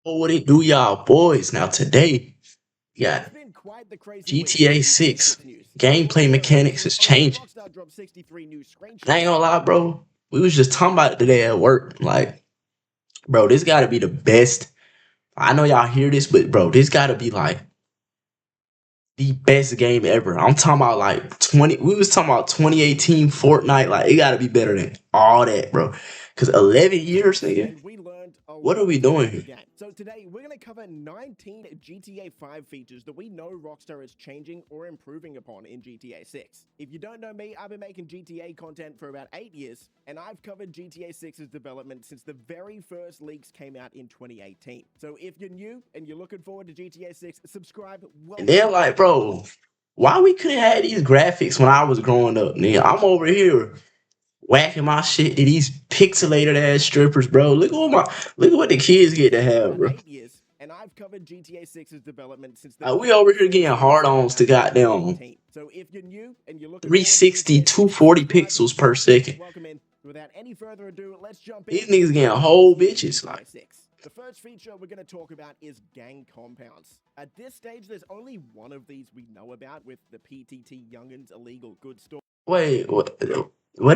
Oh, what it do, y'all boys? Now today, we got It's been quite the crazy week GTA in GTA 6. 6 news. So Gameplay earlier in the mechanics week, is changing. Rockstar dropped 63 new And I ain't screenshots. gonna lie, bro. We was just talking about it today at work. Like, bro, this gotta be the best. I know y'all hear this, but bro, this gotta be like the best game ever. I'm talking about like 20. We was talking about 2018 Fortnite. Like, it gotta be better than all that, bro. Cause 11 years, nigga. And we learned a What are lot we doing about the here? game. So today we're going to cover 19 GTA 5 features that we know Rockstar is changing or improving upon in GTA 6. If you don't know me, I've been making GTA content for about 8 years, and I've covered GTA 6's development since the very first leaks came out in 2018. So if you're new and you're looking forward to GTA 6, subscribe. And Welcome they're to the like, family. bro, why we couldn't have these graphics when I was growing up, nigga? I'm over here whacking my shit to these pixelated ass strippers, bro. Look at what the kids get to For have, about bro. 8 years, and I've covered GTA 6's development since the We over very here getting first hard leaks came ons to out in goddamn 2018. So if you're new and you're looking forward to 360, GTA 6, 240 subscribe. pixels per second. Welcome in. Without any further ado, let's jump These in niggas and getting cover what's whole new in bitches. GTA Like, 6. The first feature we're going to talk about is gang compounds. At this stage, there's only one of these we know about with the PTT Youngins Illegal Goods Store. wait, what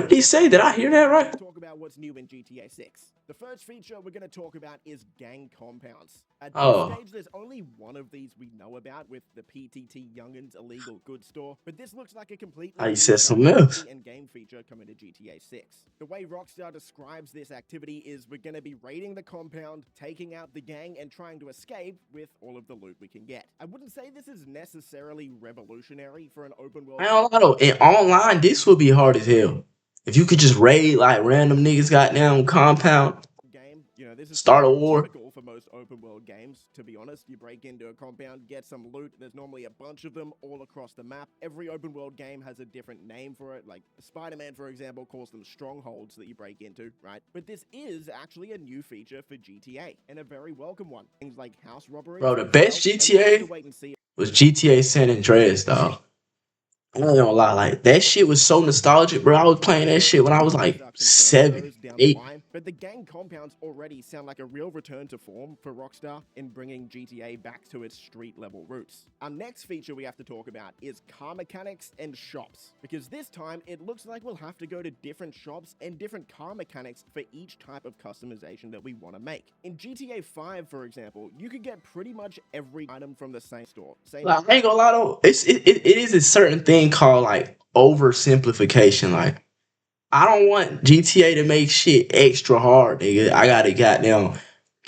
did he say? Did I hear that right? Talk about what's new in GTA 6. The first feature we're going to talk about is gang compounds. At this Oh, stage, there's only one of these we know about with the PTT Youngins Illegal Goods Store, but this looks like a completely I new said something else. functionality and game feature coming to GTA 6. The way Rockstar describes this activity is we're going to be raiding the compound, taking out the gang, and trying to escape with all of the loot we can get. I wouldn't say this is necessarily revolutionary for an open I world don't know. In online, this would be hard as hell. If you could just raid like random niggas goddamn compound, game. You know, this is start a pretty war. typical for most open world games, to be honest. You break into a compound, get some loot. There's normally a bunch of them all across the map. Every open world game has a different name for it. Like Spider-Man, for example, calls them strongholds that you break into, right? But this is actually a new feature for GTA, and a very welcome one. Things like house robberies, Bro, the best stealth, and we'll have to GTA wait and see. was GTA San Andreas, dog. I ain't gonna lie, like that shit was so nostalgic, bro. I was playing that shit when I was like Rockstar confirms 7, those down the 8. line, but the gang compounds already sound like a real return to form for Rockstar in bringing GTA back to its street level roots. Our next feature we have to talk about is car mechanics and shops, because this time it looks like we'll have to go to different shops and different car mechanics for each type of customization that we want to make. In GTA 5, for example, you could get pretty much every item from the same store. Like, I ain't gonna lie though, it is a certain thing called like oversimplification. Like, I don't want GTA to make shit extra hard, nigga. I gotta goddamn.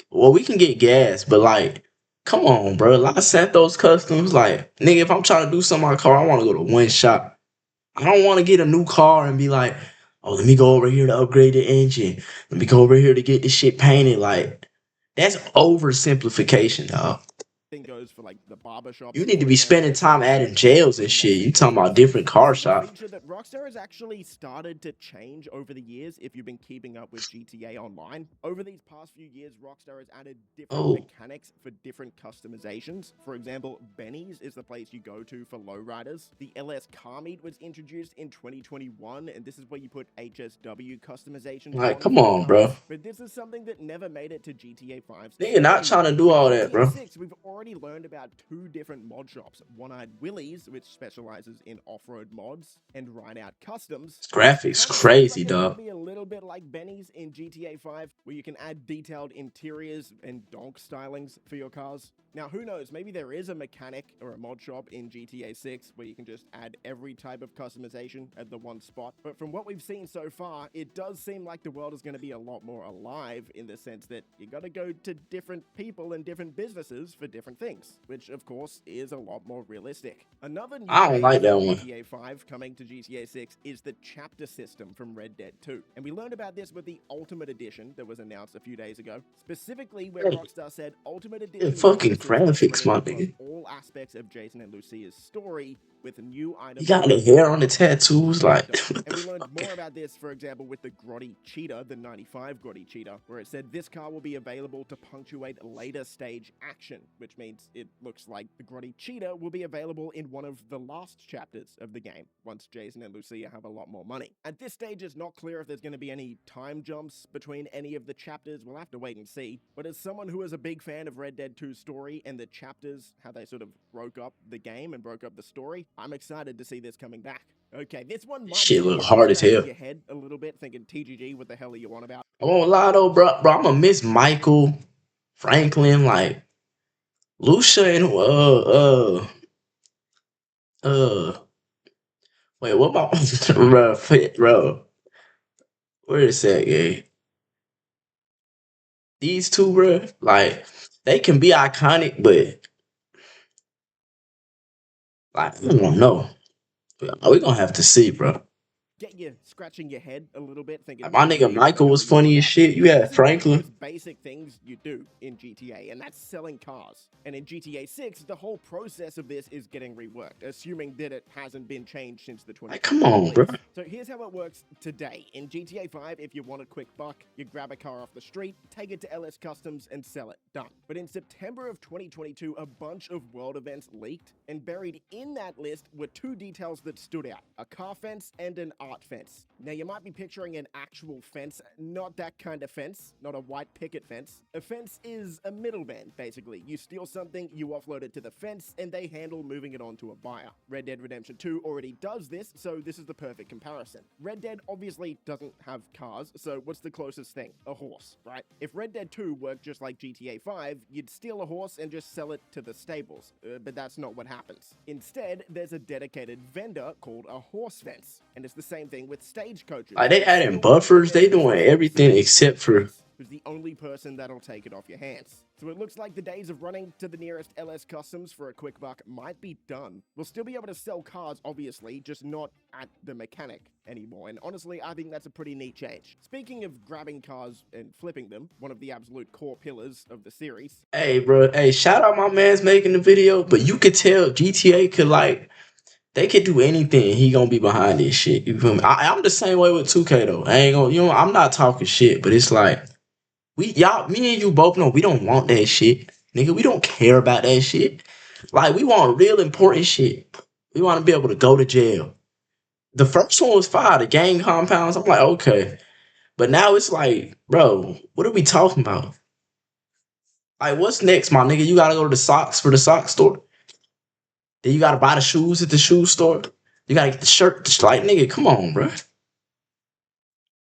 Well, we can get gas, but like, come on, bro. Los Santos Customs, like, nigga, if I'm trying to do something on my car, I want to go to one shop. I don't want to get a new car and be like, oh, let me go over here to upgrade the engine. Let me go over here to get this shit painted. Like, that's oversimplification, dog. Thing goes for like the barber You shops, need to for be example. spending But in time this adding case, we're jails going and for shit. less You talking about complications. different This car is a shops. feature that Rockstar has actually started to change over the years if you've been keeping up with GTA Online. Over these past few years, Rockstar has added different Oh, mechanics for different customizations. For example, Benny's is the place you go to for lowriders. The LS Car Meet was introduced in 2021, and this is where you put HSW customizations like, on come for your on, bro. cars. But this is something that never made it to GTA 5's Nigga not story trying to mode. do In all that, GTA bro. 6, we've already learned about two different mod shops, One-Eyed Willie's, which specializes in off-road mods, and Rideout Customs, which Graphics kind of seems like crazy, it's going to dog. be a little bit like Benny's in GTA 5, where you can add detailed interiors and donk stylings for your cars. Now, who knows, maybe there is a mechanic or a mod shop in GTA 6 where you can just add every type of customization at the one spot, but from what we've seen so far, it does seem like the world is going to be a lot more alive in the sense that you got to go to different people and different businesses for different things, which of course is a lot more realistic. Another new I don't change like that from one. GTA 5 coming to GTA 6 is the chapter system from Red Dead 2. And we learned about this with the Ultimate Edition that was announced a few days ago, specifically where Rockstar said Ultimate Yeah, Edition fucking bonuses are graphics, spread my across nigga. all aspects of Jason and Lucia's story, with new He items got the hair on the tattoos, like what and the we learned fuck? more about this, for example, with the Grotty Cheetah, the 95 Grotty Cheetah, where it said this car will be available to punctuate later stage action, which means it looks like the Grotty Cheetah will be available in one of the last chapters of the game, once Jason and Lucia have a lot more money. At this stage, it's not clear if there's going to be any time jumps between any of the chapters. We'll have to wait and see. But as someone who is a big fan of Red Dead 2's story and the chapters, how they sort of broke up the game and broke up the story, I'm excited to see this coming back. Okay, this one This might shit get look you hard as scratching hell. your head a little bit, thinking TGG, what the hell are you on about? I won't lie though, bro. I'm gonna miss Michael, Franklin, like Lucia, and uh. Wait, what my bro? Bro, where is that game? These two, bro, like they can be iconic, but like I don't know. We gonna have to see, bro. Get you scratching your head a little bit, thinking Like, my nigga TGG, what the Michael hell was are you on funny as about? shit. You Because this had is one of the Franklin. most basic things you do in GTA, and that's selling cars. And in GTA 6, the whole process of this is getting reworked, assuming that it hasn't been changed since the Like, come 2022 on, bro. release. So here's how it works today. In GTA 5, if you want a quick buck, you grab a car off the street, take it to LS Customs, and sell it. Done. But in September of 2022, a bunch of world events leaked, and buried in that list were two details that stood out: a car fence and an art fence. Now, you might be picturing an actual fence, not that kind of fence, not a white picket fence. A fence is a middleman, basically. You steal something, you offload it to the fence, and they handle moving it on to a buyer. Red Dead Redemption 2 already does this, so this is the perfect comparison. Red Dead obviously doesn't have cars, so what's the closest thing? A horse, right? If Red Dead 2 worked just like GTA 5, you'd steal a horse and just sell it to the stables, but that's not what happens. Instead, there's a dedicated vendor called a horse fence, and it's the same thing with stagecoaches. Like they You adding steal one, and buffers. there's They a doing everything specific except horse for. fence, who's the only person that'll take it off your hands. So it looks like the days of running to the nearest LS Customs for a quick buck might be done. We'll still be able to sell cars, obviously, just not at the mechanic anymore. And honestly, I think that's a pretty neat change. Speaking of grabbing cars and flipping them, one of the absolute core pillars of the series. Hey, bro. Hey, shout out my man's making the video, but you could tell GTA could like they could do anything. He gonna be behind this shit. You feel me? I'm the same way with 2K though. I ain't gonna, I'm not talking shit, but it's like me and you both know we don't want that shit, nigga. We don't care about that shit. Like we want real important shit. We want to be able to go to jail. The first one was fire, the gang compounds. I'm like, okay, but now it's like, bro, what are we talking about? Like, what's next, my nigga? You gotta go to the socks for the sock store. Then you gotta buy the shoes at the shoe store. You gotta get the shirt. Like, nigga, come on, bro.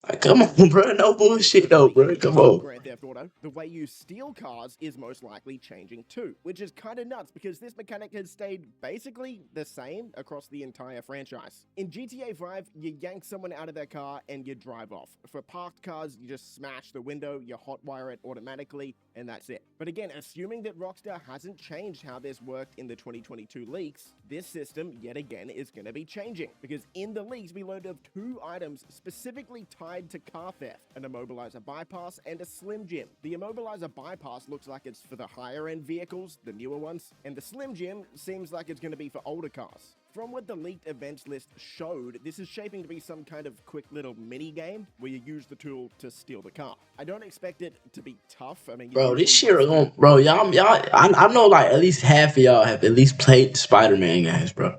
Like, come on, bro. No bullshit though, Especially bro. in Come new on. Grand Theft Auto, the way you steal cars is most likely changing too, which is kind of nuts because this mechanic has stayed basically the same across the entire franchise. In GTA 5, you yank someone out of their car and you drive off. For parked cars, you just smash the window, you hotwire it automatically, and that's it. But again, assuming that Rockstar hasn't changed how this worked in the 2022 leaks, this system yet again is going to be changing, because in the leaks we learned of two items specifically tied to car theft: an immobilizer bypass and a Slim Jim. The immobilizer bypass looks like it's for the higher end vehicles, the newer ones, and the Slim Jim seems like it's going to be for older cars. From what the leaked events list showed, this is shaping to be some kind of quick little mini game where you use the tool to steal the car. I don't expect it to be tough. I mean, you Bro, this usually shit want are some. going, bro. Y'all. I know like at least half of y'all have at least played Spider-Man games, bro.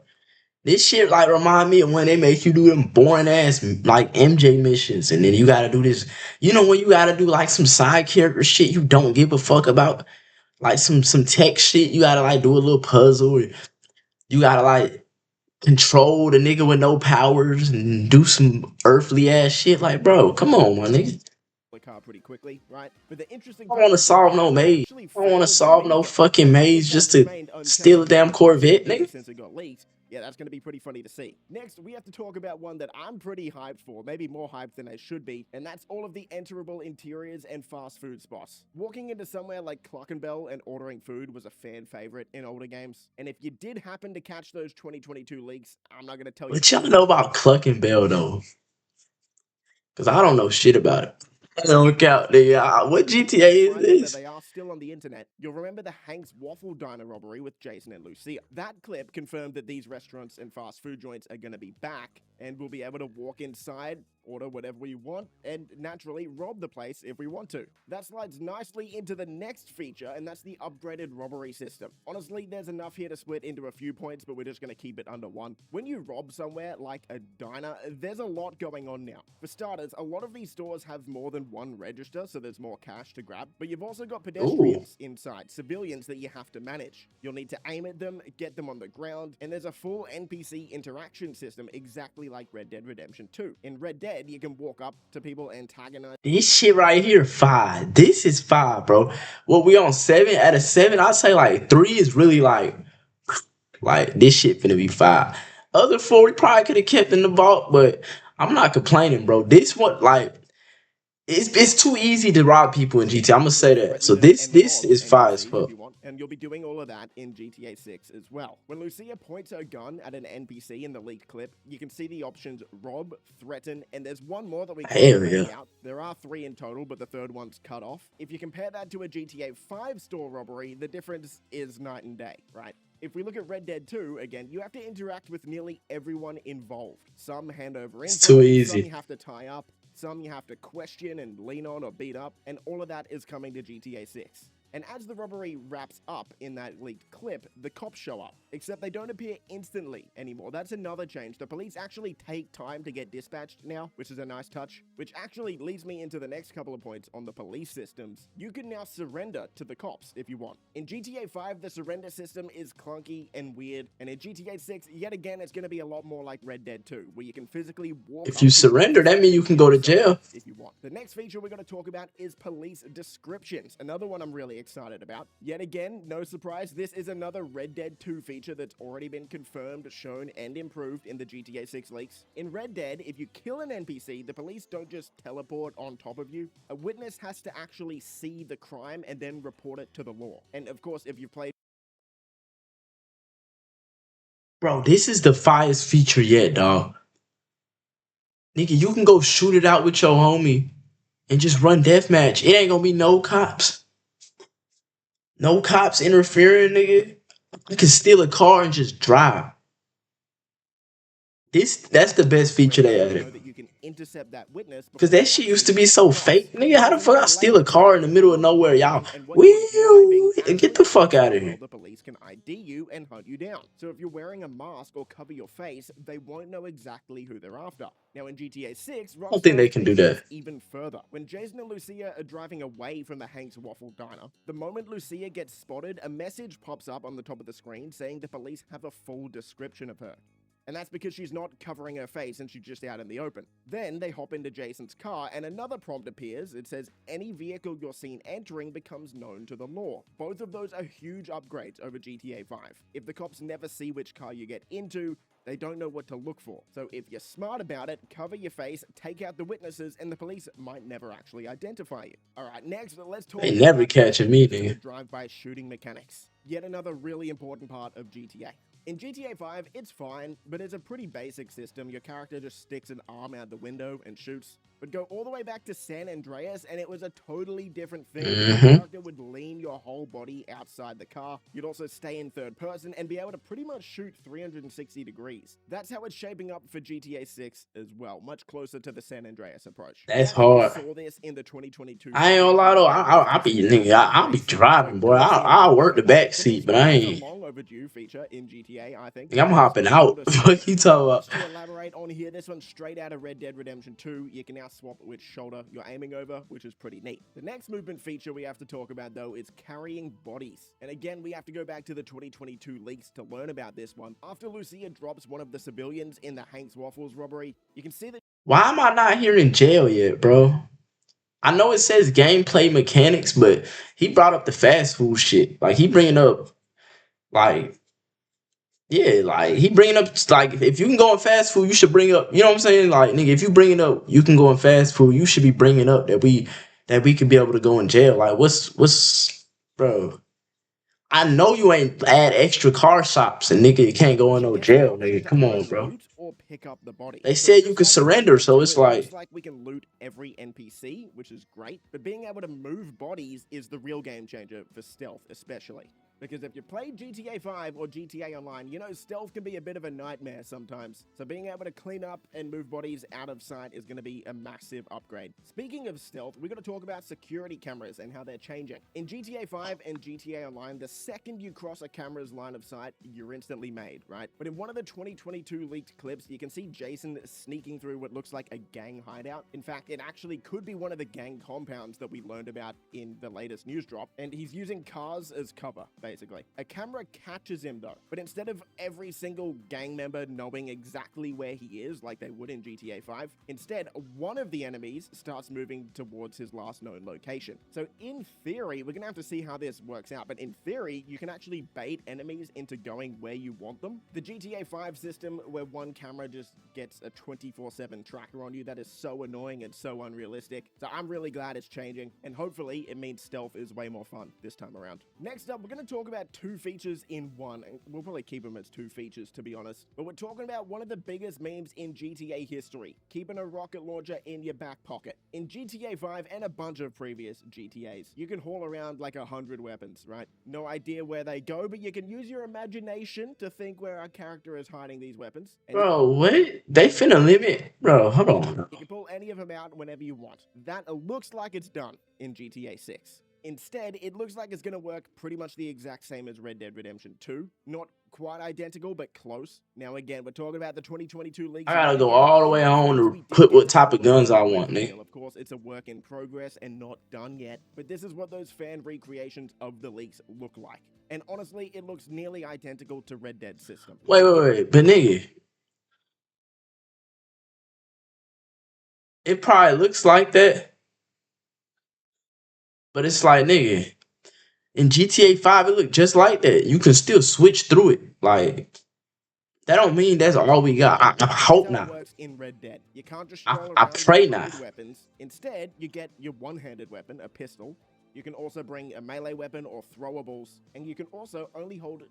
This shit like remind me of when they make you do them boring ass like MJ missions, and then you gotta do this. You know when you gotta do like some side character shit you don't give a fuck about, like some tech shit. You gotta like do a little puzzle. Or you gotta like control the nigga with no powers and do some earthly ass shit. Like, bro, come on, my nigga. The car pretty quickly, right? But the interesting I don't want part to is that solve no Rockstar maze. actually I don't want to failed to solve no meet it. fucking And if maze just that's to remained steal a unchanged damn across the Corvette, series nigga. since it got leaked, yeah, that's going to be pretty funny to see. Next, we have to talk about one that I'm pretty hyped for, maybe more hyped than I should be, and that's all of the enterable interiors and fast food spots. Walking into somewhere like Clockenbell and ordering food was a fan favorite in older games, and if you did happen to catch those 2022 leaks, I'm not going to tell you What y'all know about Cluck and Bell though? Cause I don't know shit about it. don't count, nigga. What GTA is Finding that this? they are still on the internet, you'll remember the Hank's Waffle Diner robbery with Jason and Lucia. That clip confirmed that these restaurants and fast food joints are going to be back, and we'll be able to walk inside, order whatever we want, and naturally rob the place if we want to. That slides nicely into the next feature, and that's the upgraded robbery system. Honestly, there's enough here to split into a few points, but we're just going to keep it under one. When you rob somewhere like a diner, there's a lot going on now. For starters, a lot of these stores have more than one register, so there's more cash to grab, but you've also got Ooh. pedestrians inside, civilians that you have to manage. You'll need to aim at them, get them on the ground, and there's a full NPC interaction system exactly like Red Dead Redemption 2. In Red Dead, you can walk up to people, antagonize. This shit right here, 5. This is 5, bro. Well, we on 7 out of 7. I'd say like 3 is really like this shit finna be 5. Other 4 we probably could have kept in the vault, but I'm not complaining, bro. This one, like, it's too easy to rob people in GTA. I'm gonna say that. So Threaten them and this rob is 5 as NPCs if fuck. you want, and you'll be doing all of that in GTA 6 as well. When Lucia points her gun at an NPC in the leaked clip, you can see the options rob, threaten, and there's one more that we can't Hell make yeah. out. There are 3 in total, but the third one's cut off. If you compare that to a GTA 5 store robbery, the difference is night and day, right? If we look at Red Dead 2, again, you have to interact with nearly everyone involved. Some hand over It's info, too some easy. you have to tie up, some you have to question and lean on or beat up, and all of that is coming to GTA 6. And as the robbery wraps up in that leaked clip, the cops show up, except they don't appear instantly anymore. That's another change. The police actually take time to get dispatched now, which is a nice touch, which actually leads me into the next couple of points on the police systems. You can now surrender to the cops if you want. In GTA 5, the surrender system is clunky and weird, and in GTA 6, yet again, it's going to be a lot more like Red Dead 2, where you can physically walk If up you to the surrender, police that means you and can give go to yourself jail. if you want. The next feature we're going to talk about is police descriptions, another one I'm really excited about. Yet again, no surprise, this is another Red Dead 2 feature that's already been confirmed, shown, and improved in the GTA 6 leaks. In Red Dead, if you kill an NPC, the police don't just teleport on top of you. A witness has to actually see the crime and then report it to the law. And of course, if you've played Bro, this is the fiest feature yet, dog. Nigga, you can go shoot it out with your homie and just run deathmatch. It ain't gonna be no cops. No cops interfering, nigga. You can steal a car and just drive. That's the best feature they surrender, you know added. that you can intercept that witness Cause before that they shit used to actually be get to the so cops. fake, nigga. How the There's fuck another I steal layer a to that car in the as middle well, of nowhere, y'all? and when you're driving Wheel as get a the fuck witness out as of well, here. the police can ID you and hunt you down. So if you're wearing a mask or cover your face, they won't know exactly who they're after. Now in GTA 6, I don't think Rockstar they is can do taking that. this even further. When Jason and Lucia are driving away from the Hank's Waffle Diner, the moment Lucia gets spotted, a message pops up on the top of the screen saying the police have a full description of her. And that's because she's not covering her face and she's just out in the open. Then they hop into Jason's car and another prompt appears. It says, any vehicle you're seen entering becomes known to the law. Both of those are huge upgrades over GTA 5. If the cops never see which car you get into, they don't know what to look for. So if you're smart about it, cover your face, take out the witnesses, and the police might never actually identify you. Alright, next, let's talk They never about the catching me, changes to the nigga. drive-by shooting mechanics. Yet another really important part of GTA. In GTA 5, it's fine, but it's a pretty basic system. Your character just sticks an arm out the window and shoots. But go all the way back to San Andreas, and it was a totally different thing. Your Mm-hmm. character would lean your whole body outside the car. You'd also stay in third person and be able to pretty much shoot 360 degrees. That's how it's shaping up for GTA 6 as well, much closer to the San Andreas approach. That's Now, we hard. saw this in the 2022 I ain't footage gonna lie where though. Denver I be faced nigga. San I'll be Andreas city, so driving, boy. good to see I'll improvement work the with that. back But seat, this but one I is a ain't. long overdue feature in GTA, I think, Nigga, I'm and that's hopping the out. shoulder Fuck switch. you talking Much about? to elaborate on here, this one's straight out of Red Dead Redemption 2. You can now swap which shoulder you're aiming over, which is pretty neat. The next movement feature we have to talk about, though, is carrying bodies. And again, we have to go back to the 2022 leaks to learn about this one. After Lucia drops one of the civilians in the Hank's Waffles robbery, you can see that Why am I not here in jail yet, bro? I know it says gameplay mechanics, but he brought up the fast food shit. Like he bringing up like yeah, like he bringing up like if you can go in fast food, you should bring up. You know what I'm saying? Like nigga, if you bringing up, you can go in fast food. You should be bringing up that we could be able to go in jail. Like what's bro? I know you ain't add extra car shops and nigga, you can't go in you no get the jail, option nigga. to Come either on, bro. loot or pick up the body. They So said you just could like in surrender, Red Dead so 2, it's it looks like, like we can loot every NPC, which is great, but being able to move bodies is the real game changer for stealth, especially. Because if you play GTA 5 or GTA Online, you know stealth can be a bit of a nightmare sometimes. So being able to clean up and move bodies out of sight is going to be a massive upgrade. Speaking of stealth, we're going to talk about security cameras and how they're changing. In GTA 5 and GTA Online, the second you cross a camera's line of sight, you're instantly made, right? But in one of the 2022 leaked clips, you can see Jason sneaking through what looks like a gang hideout. In fact, it actually could be one of the gang compounds that we learned about in the latest news drop, and he's using cars as cover, basically. A camera catches him though, but instead of every single gang member knowing exactly where he is like they would in GTA 5, instead one of the enemies starts moving towards his last known location. So in theory, we're gonna have to see how this works out, but in theory, you can actually bait enemies into going where you want them. The GTA 5 system where one camera just gets a 24/7 tracker on you, that is so annoying and so unrealistic. So I'm really glad it's changing, and hopefully it means stealth is way more fun this time around. Next up, we're gonna talk about two features in one, and we'll probably keep them as two features to be honest, but we're talking about one of the biggest memes in GTA history, keeping a rocket launcher in your back pocket. In GTA 5 and a bunch of previous GTAs, you can haul around like 100 weapons, right? No idea where they go, but you can use your imagination to think where our character is hiding these weapons. And bro, what? They finna limit, bro. Hold on. you can pull any of them out whenever you want. That looks like it's done in GTA 6. Instead, it looks like it's going to work pretty much the exact same as Red Dead Redemption 2. Not quite identical, but close. Now, again, we're talking about the 2022 I leaks. gotta go Again, all the in way those home leaks, to we did put what get type of a guns I weapon want, nigga. reveal. Of course, it's a work in progress and not done yet, but this is what those fan recreations of the leaks look like. And honestly, it looks nearly identical to Red Dead's system. Wait. But nigga, it probably looks like that, but it's like, nigga, in GTA 5, it looked just like that. You can still switch through it. Like, that don't mean that's all we got. I Here's hope how it not. works in Red Dead. You can't just stroll I around with pray 100 not. weapons. Instead, you get your one-handed weapon, a pistol. You can also bring a melee weapon or throwables, and you can also only hold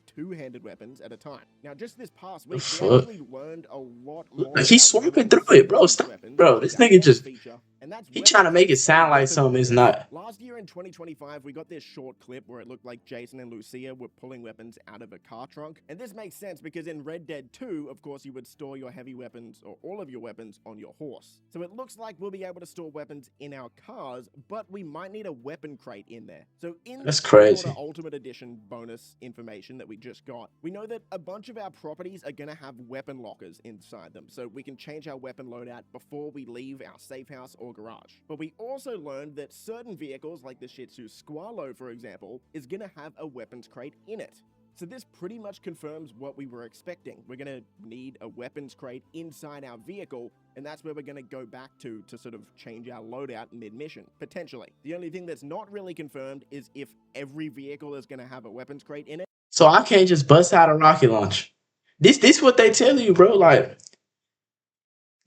two-handed weapons at a time. Now, just this past The week, we fuck? actually learned a lot more Like, he's about swapping weapons through it, bro. besides Stop. weapons, Bro, which is this our nigga fourth just, feature, and that's he trying to weapon make it crates and sound like weapon something it's loaders. not. Last year in 2025, we got this short clip where it looked like Jason and Lucia were pulling weapons out of a car trunk. And this makes sense because in Red Dead 2, of course, you would store your heavy weapons or all of your weapons on your horse. So it looks like we'll be able to store weapons in our cars, but we might need a weapon crate in there. So in That's this pre-order crazy. Ultimate Edition bonus information that we just got, we know that a bunch of our properties are going to have weapon lockers inside them, so we can change our weapon loadout before we leave our safe house or garage. But we also learned that certain vehicles, like the Shih Tzu Squalo, for example, is going to have a weapons crate in it. So this pretty much confirms what we were expecting. We're going to need a weapons crate inside our vehicle, and that's where we're going to go back to sort of change our loadout mid-mission, potentially. The only thing that's not really confirmed is if every vehicle is going to have a weapons crate in it. So I can't just bust out a rocket launch. This what they tell you, bro. Like,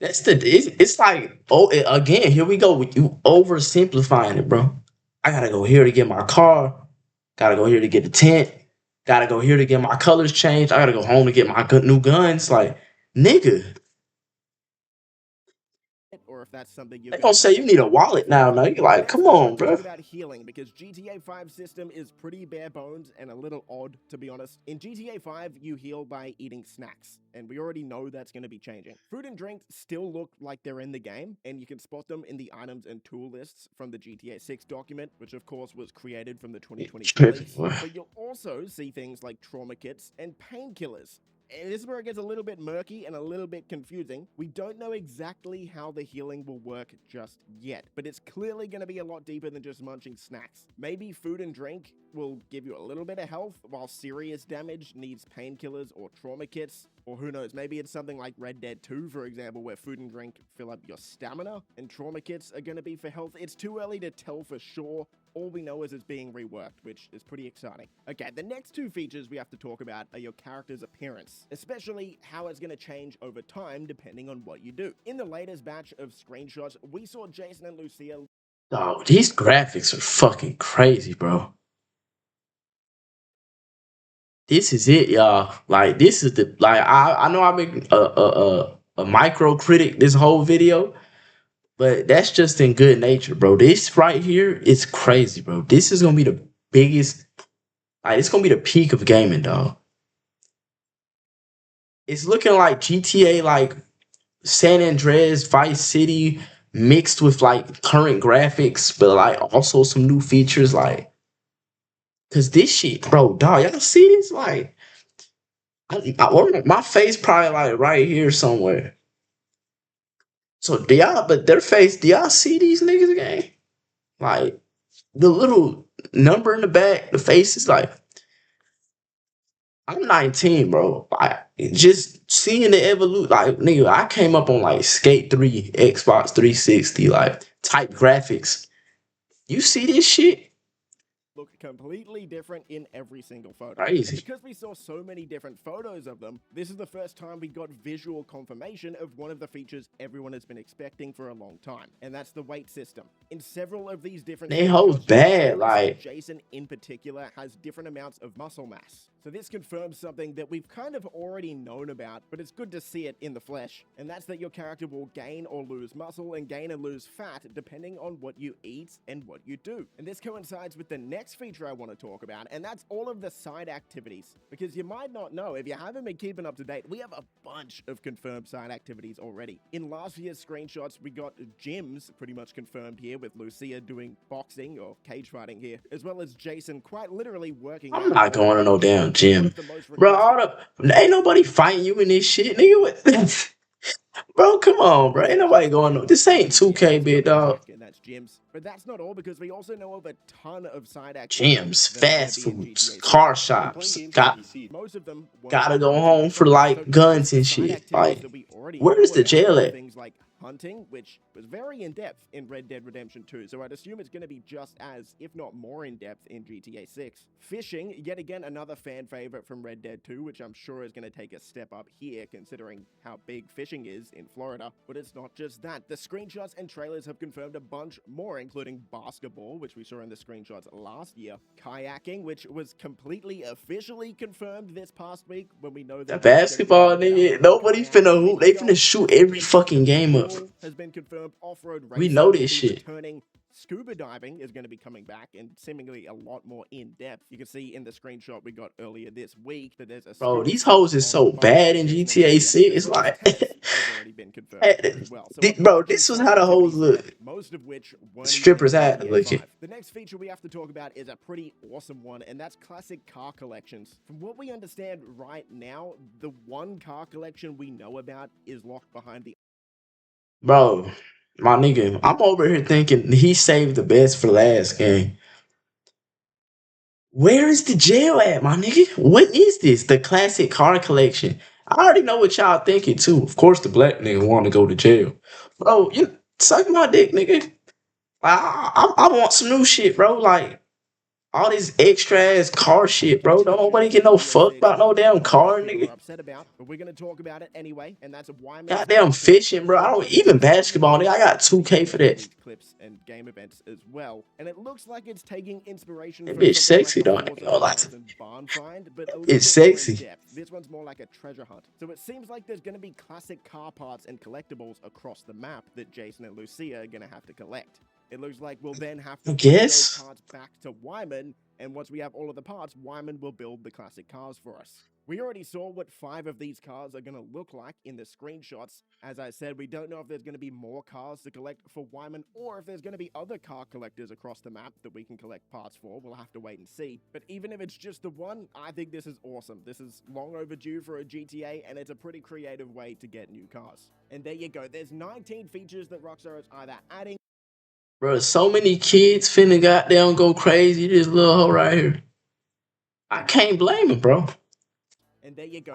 it's like, oh, again, here we go. You oversimplifying it, bro. I gotta go here to get my car. Gotta go here to get the tent. Gotta go here to get my colors changed. I gotta go home to get my new guns. Like, nigga, Or if that's something you're they going gonna to have say to you need a implement wallet now. yourself. Now you're like, Next come up, we're on, going to talk bro. about healing, because GTA 5 system is pretty bare bones and a little odd, to be honest. In GTA 5, you heal by eating snacks, and we already know that's going to be changing. Food and drinks still look like they're in the game, and you can spot them in the items and tool lists from the GTA 6 document, which of course was created from the 2022 Tripping, leaks. boy. But you'll also see things like trauma kits and painkillers. And this is where it gets a little bit murky and a little bit confusing. We don't know exactly how the healing will work just yet, but it's clearly going to be a lot deeper than just munching snacks. Maybe food and drink will give you a little bit of health, while serious damage needs painkillers or trauma kits. Or who knows, maybe it's something like Red Dead 2, for example, where food and drink fill up your stamina, and trauma kits are going to be for health. It's too early to tell for sure. All we know is it's being reworked, which is pretty exciting. Okay, the next two features we have to talk about are your character's appearance, especially how it's going to change over time depending on what you do. In the latest batch of screenshots, we saw Jason and Lucia. Dog, these graphics are fucking crazy, bro. This is it, y'all. Like this is the like I know I make a micro critic this whole video, but that's just in good nature, bro. This right here is crazy, bro. This is gonna be the biggest. Like it's gonna be the peak of gaming, dog. It's looking like GTA, like San Andreas, Vice City, mixed with like current graphics, but like also some new features, like. Cause this shit, bro, dog, y'all see this? Like, my face probably like right here somewhere. So do y'all? But their face, do y'all see these niggas again? Like the little number in the back, the face is like I'm 19, bro. I just seeing the evolution. Like nigga, I came up on like Skate 3, Xbox 360, like type graphics. You see this shit? Look completely different in every single photo. And Crazy. because we saw so many different photos of them, this is the first time we got visual confirmation of one of the features everyone has been expecting for a long time, and that's the weight system. In several of these different They hoes bad, like Jason in particular has different amounts of muscle mass. So this confirms something that we've kind of already known about, but it's good to see it in the flesh, and that's that your character will gain or lose muscle and gain and lose fat depending on what you eat and what you do. And this coincides with the next feature I want to talk about, and that's all of the side activities. Because you might not know, if you haven't been keeping up to date, we have a bunch of confirmed side activities already. In last year's screenshots, we got gyms pretty much confirmed here, with Lucia doing boxing or cage fighting here, as well as Jason quite literally working out. I'm not going to no damn gym, bro. Ain't nobody fighting you in this shit, nigga. Bro, come on, bro. Ain't nobody going on. This ain't 2K, big dog. And that's gyms. But that's not all, because we also know of a ton of side activities. Gyms, fast foods, car shops. Most of them Gotta go home for like guns and shit. Like, where is the jail at? Things like hunting, which was very in-depth in Red Dead Redemption 2, so I'd assume it's going to be just as, if not more in-depth in GTA 6. Fishing, yet again another fan favorite from Red Dead 2, which I'm sure is going to take a step up here considering how big fishing is in Florida. But it's not just that. The screenshots and trailers have confirmed a bunch more, including basketball, which we saw in the screenshots last year, kayaking, which was completely officially confirmed this past week when we know that the basketball, nigga, nobody finna hoop. They finna shoot every fucking game up. Has been confirmed. Off-road racing, we know this shit. Turning. Scuba diving is going to be coming back, and seemingly a lot more in-depth. You can see in the screenshot we got earlier this week that there's a... Bro, these hoes is so bad in GTA 6. It's like... already been confirmed as well. So bro, this was how the hoes look. Most of which strippers had to look at. The next feature we have to talk about is a pretty awesome one, and that's classic car collections. From what we understand right now, the one car collection we know about is locked behind the... Bro, my nigga, I'm over here thinking he saved the best for last game. Where is the jail at, my nigga? What is this? The classic car collection. I already know what y'all thinking too. Of course, the black nigga want to go to jail. Bro, you suck my dick, nigga. I want some new shit, bro. Like, all this extra ass car shit, bro. Don't nobody get no fuck about no damn car, nigga. Upset about, but we're gonna talk about it anyway, and that's why. Goddamn fishing, bro. I don't even basketball, nigga. I got 2K for that. Clips and game events as well, and it looks like it's taking inspiration. That bitch sexy, don't it? It's sexy. This one's more like a treasure hunt. So it seems like there's gonna be classic car parts and collectibles across the map that Jason and Lucia are gonna have to collect. It looks like we'll then have to get those parts back to Wyman, and once we have all of the parts, Wyman will build the classic cars for us. We already saw what 5 of these cars are going to look like in the screenshots. As I said, we don't know if there's going to be more cars to collect for Wyman, or if there's going to be other car collectors across the map that we can collect parts for. We'll have to wait and see. But even if it's just the one, I think this is awesome. This is long overdue for a GTA, and it's a pretty creative way to get new cars. And there you go. There's 19 features that Rockstar is either adding... Bro, so many kids finna goddamn go crazy. This little hoe right here. I can't blame him, bro. And there you go.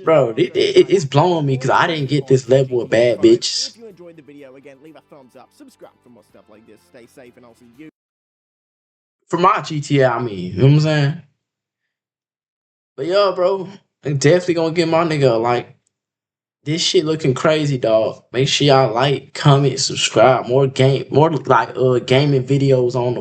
Bro, it's blowing me because I didn't get this level of bad bitches. If you enjoyed the video, again, leave a thumbs up, subscribe for more stuff like this. Stay safe, and I'll see you. For my GTA, I mean, you know what I'm saying? But yo, bro, I'm definitely gonna get my nigga a like. This shit looking crazy, dog. Make sure y'all like, comment, subscribe. More like gaming videos on the